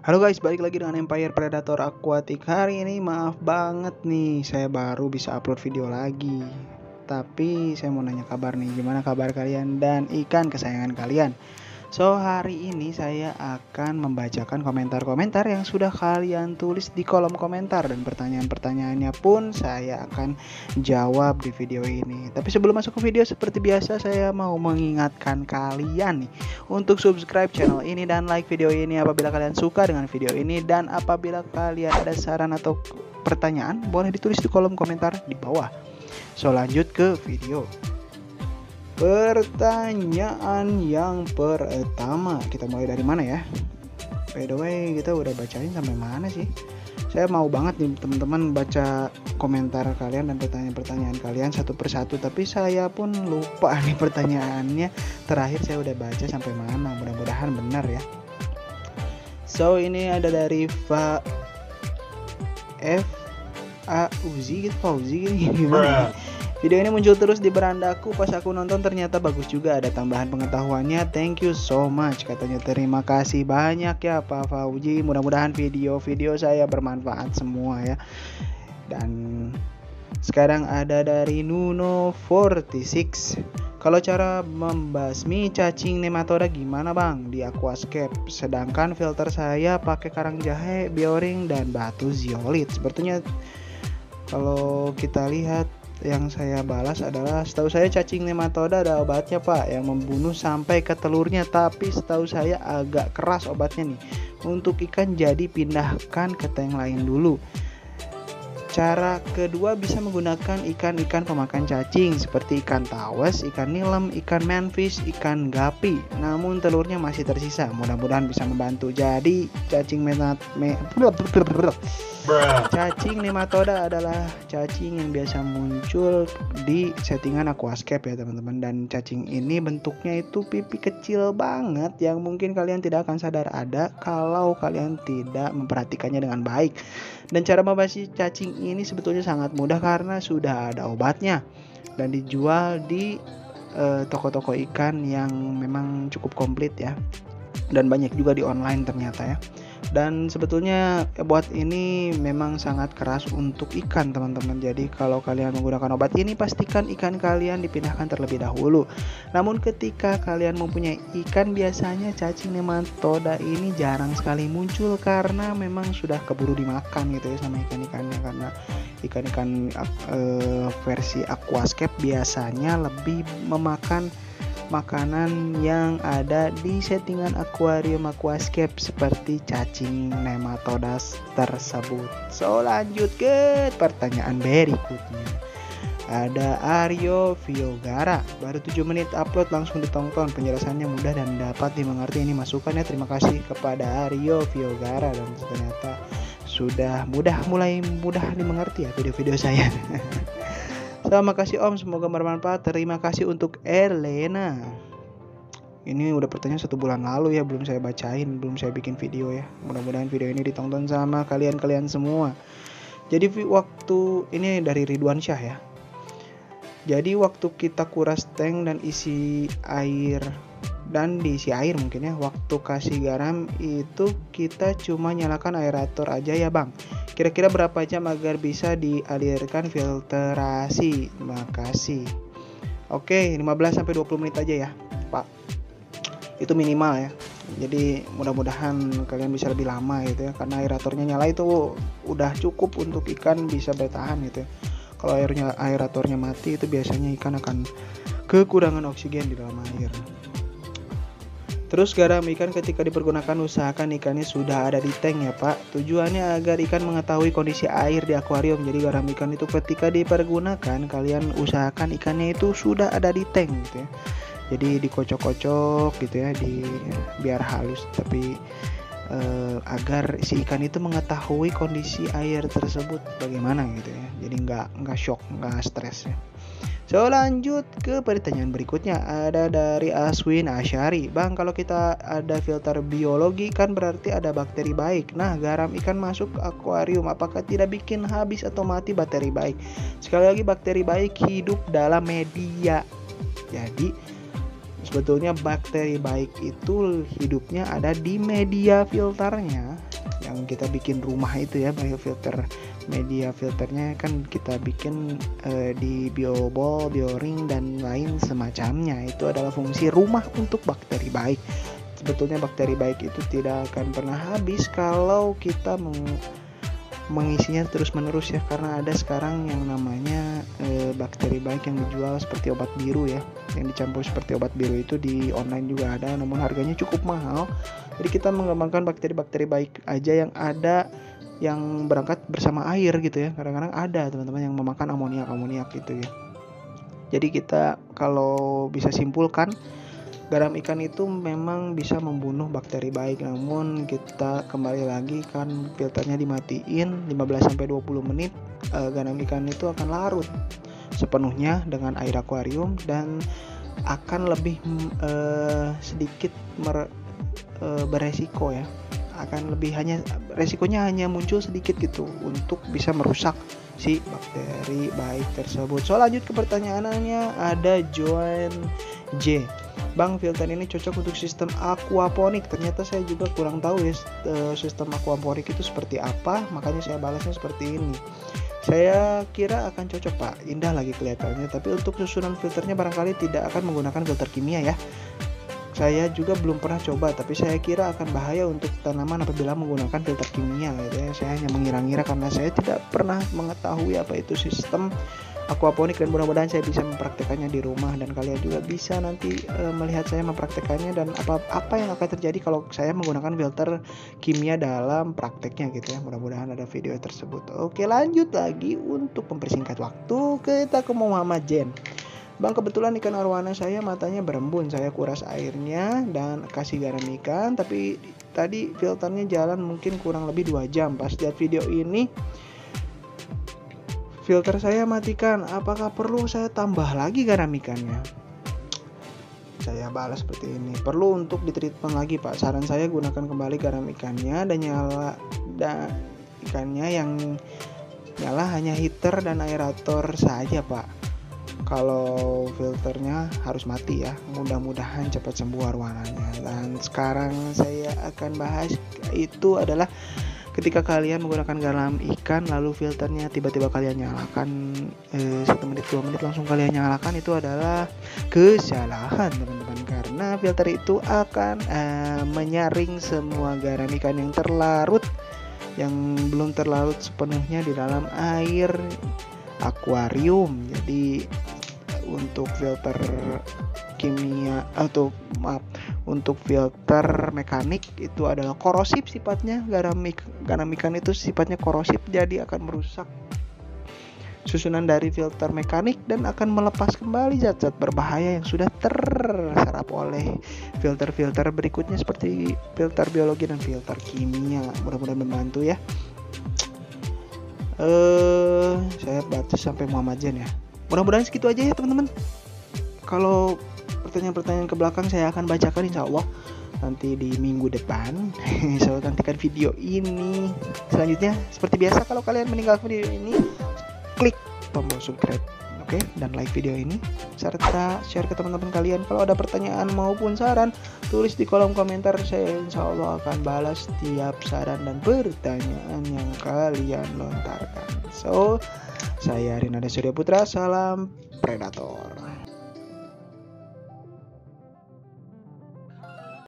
Halo guys, balik lagi dengan Empire Predator Aquatic. Hari ini maaf banget nih, saya baru bisa upload video lagi. Tapi saya mau nanya kabar nih, gimana kabar kalian dan ikan kesayangan kalian? So, hari ini saya akan membacakan komentar-komentar yang sudah kalian tulis di kolom komentar. Dan pertanyaan-pertanyaannya pun saya akan jawab di video ini. Tapi sebelum masuk ke video, seperti biasa saya mau mengingatkan kalian nih untuk subscribe channel ini dan like video ini apabila kalian suka dengan video ini. Dan apabila kalian ada saran atau pertanyaan, boleh ditulis di kolom komentar di bawah. So, lanjut ke video. Pertanyaan yang pertama, kita mulai dari mana ya? By the way, kita udah bacain sampai mana sih? Saya mau banget nih teman-teman baca komentar kalian dan pertanyaan-pertanyaan kalian satu persatu, tapi saya pun lupa nih pertanyaannya. Terakhir saya udah baca sampai mana? Mudah-mudahan benar ya. So, ini ada dari Fauzi gimana? Video ini muncul terus di berandaku, pas aku nonton ternyata bagus juga, ada tambahan pengetahuannya. Thank you so much, katanya. Terima kasih banyak ya Pak Fauzi. Mudah-mudahan video-video saya bermanfaat semua ya. Dan sekarang ada dari Nuno46. Kalau cara membasmi cacing nematoda gimana bang di aquascape? Sedangkan filter saya pakai karang jahe, bioring, dan batu zeolit. Sepertinya kalau kita lihat yang saya balas adalah, setahu saya cacing nematoda ada obatnya pak yang membunuh sampai ke telurnya, tapi setahu saya agak keras obatnya nih. Untuk ikan jadi pindahkan ke tank lain dulu. Cara kedua bisa menggunakan ikan-ikan pemakan cacing seperti ikan tawes, ikan nilem, ikan manfish, ikan gapi. Namun telurnya masih tersisa. Mudah-mudahan bisa membantu. Jadi cacing nematoda adalah cacing yang biasa muncul di settingan aquascape ya teman-teman. Dan cacing ini bentuknya itu pipi kecil banget yang mungkin kalian tidak akan sadar ada kalau kalian tidak memperhatikannya dengan baik. Dan cara membasmi cacing ini sebetulnya sangat mudah karena sudah ada obatnya dan dijual di toko-toko ikan yang memang cukup komplit ya, dan banyak juga di online ternyata ya. Dan sebetulnya obat ini memang sangat keras untuk ikan teman-teman. Jadi kalau kalian menggunakan obat ini, pastikan ikan kalian dipindahkan terlebih dahulu. Namun ketika kalian mempunyai ikan, biasanya cacing nematoda ini jarang sekali muncul karena memang sudah keburu dimakan gitu ya sama ikan-ikannya. Karena ikan-ikan versi aquascape biasanya lebih memakan makanan yang ada di settingan akuarium aquascape seperti cacing nematoda tersebut. So, lanjut ke pertanyaan berikutnya. Ada Aryo Viogara, baru 7 menit upload langsung ditonton, penjelasannya mudah dan dapat dimengerti. Ini masukannya, terima kasih kepada Aryo Viogara, dan ternyata sudah mulai mudah dimengerti ya video-video saya. Terima kasih Om, semoga bermanfaat. Terima kasih untuk Elena. Ini udah pertanyaan 1 bulan lalu ya, belum saya bacain, belum saya bikin video ya. Mudah-mudahan video ini ditonton sama kalian semua. Jadi waktu ini dari Ridwan Syah ya. Jadi waktu kita kuras tank dan isi air dan diisi air mungkin ya, waktu kasih garam itu kita cuma nyalakan aerator aja ya bang. Kira-kira berapa jam agar bisa dialirkan filtrasi? Makasih. Oke, 15-20 menit aja ya pak, itu minimal ya. Jadi mudah-mudahan kalian bisa lebih lama gitu ya, karena aeratornya nyala itu udah cukup untuk ikan bisa bertahan gitu ya. Kalau aeratornya mati itu biasanya ikan akan kekurangan oksigen di dalam air. Terus garam ikan ketika dipergunakan usahakan ikannya sudah ada di tank ya pak. Tujuannya agar ikan mengetahui kondisi air di akuarium. Jadi garam ikan itu ketika dipergunakan kalian usahakan ikannya itu sudah ada di tank gitu ya. Jadi dikocok-kocok gitu ya, biar halus, tapi agar si ikan itu mengetahui kondisi air tersebut bagaimana gitu ya. Jadi nggak shock, nggak stres ya. So, lanjut ke pertanyaan berikutnya. Ada dari Aswin Asyari. Bang, kalau kita ada filter biologi kan berarti ada bakteri baik. Nah, garam ikan masuk akuarium, apakah tidak bikin habis atau mati bakteri baik? Sekali lagi, bakteri baik hidup dalam media. Jadi sebetulnya bakteri baik itu hidupnya ada di media filternya. yang kita bikin rumah itu ya, biofilter. Media filternya kan kita bikin di biobol, bioring dan lain semacamnya. Itu adalah fungsi rumah untuk bakteri baik. Sebetulnya bakteri baik itu tidak akan pernah habis kalau kita mengisinya terus menerus ya, karena ada sekarang yang namanya bakteri baik yang dijual seperti obat biru ya, yang dicampur seperti obat biru itu di online juga ada, namun harganya cukup mahal. Jadi kita mengembangkan bakteri-bakteri baik aja yang ada, yang berangkat bersama air gitu ya. Kadang-kadang ada teman-teman yang memakan amoniak gitu ya. Jadi kita kalau bisa simpulkan, garam ikan itu memang bisa membunuh bakteri baik, namun kita kembali lagi kan filternya dimatiin 15-20 menit, garam ikan itu akan larut sepenuhnya dengan air akuarium dan akan lebih sedikit beresiko ya, akan lebih resikonya hanya muncul sedikit gitu untuk bisa merusak si bakteri baik tersebut. So lanjut ke pertanyaannya, ada Joan J. Bang, filter ini cocok untuk sistem aquaponik. Ternyata saya juga kurang tahu ya sistem aquaponik itu seperti apa, makanya saya balasnya seperti ini. Saya kira akan cocok Pak, indah lagi kelihatannya, tapi untuk susunan filternya barangkali tidak akan menggunakan filter kimia ya. Saya juga belum pernah coba, tapi saya kira akan bahaya untuk tanaman apabila menggunakan filter kimia gitu ya. Saya hanya mengira-ngira karena saya tidak pernah mengetahui apa itu sistem aquaponik, dan mudah-mudahan saya bisa mempraktekannya di rumah dan kalian juga bisa nanti melihat saya mempraktekannya dan apa yang akan terjadi kalau saya menggunakan filter kimia dalam prakteknya gitu ya. Mudah-mudahan ada video tersebut. Oke, lanjut lagi untuk mempersingkat waktu, kita ke Muhammad Jen. Bang, kebetulan ikan arwana saya matanya berembun, saya kuras airnya dan kasih garam ikan, tapi tadi filternya jalan mungkin kurang lebih 2 jam. Pas lihat video ini filter saya matikan, apakah perlu saya tambah lagi garam ikannya? Saya balas seperti ini, perlu untuk ditreatment lagi Pak. Saran saya gunakan kembali garam ikannya dan ikannya yang nyala hanya heater dan aerator saja Pak. Kalau filternya harus mati ya, mudah-mudahan cepat sembuh arwananya. Dan sekarang saya akan bahas itu adalah ketika kalian menggunakan garam ikan lalu filternya tiba-tiba kalian nyalakan 1 menit 2 menit langsung kalian nyalakan, itu adalah kesalahan teman-teman, karena filter itu akan menyaring semua garam ikan yang terlarut, yang belum terlarut sepenuhnya di dalam air akuarium. Jadi untuk filter kimia untuk filter mekanik itu adalah korosif sifatnya. Garam ikan itu sifatnya korosif, jadi akan merusak susunan dari filter mekanik dan akan melepas kembali zat-zat berbahaya yang sudah terserap oleh filter-filter berikutnya seperti filter biologi dan filter kimia. Mudah-mudahan membantu ya. Saya batas sampai Muhammad Jan ya. Mudah-mudahan segitu aja ya teman-teman. Kalau pertanyaan-pertanyaan ke belakang saya akan bacakan insya Allah nanti di minggu depan. So nantikan video ini. Selanjutnya seperti biasa, kalau kalian meninggalkan video ini, klik tombol subscribe, oke, dan like video ini serta share ke teman-teman kalian. Kalau ada pertanyaan maupun saran, tulis di kolom komentar. Saya insya Allah akan balas setiap saran dan pertanyaan yang kalian lontarkan. So saya Rinada Surya Putra, salam predator.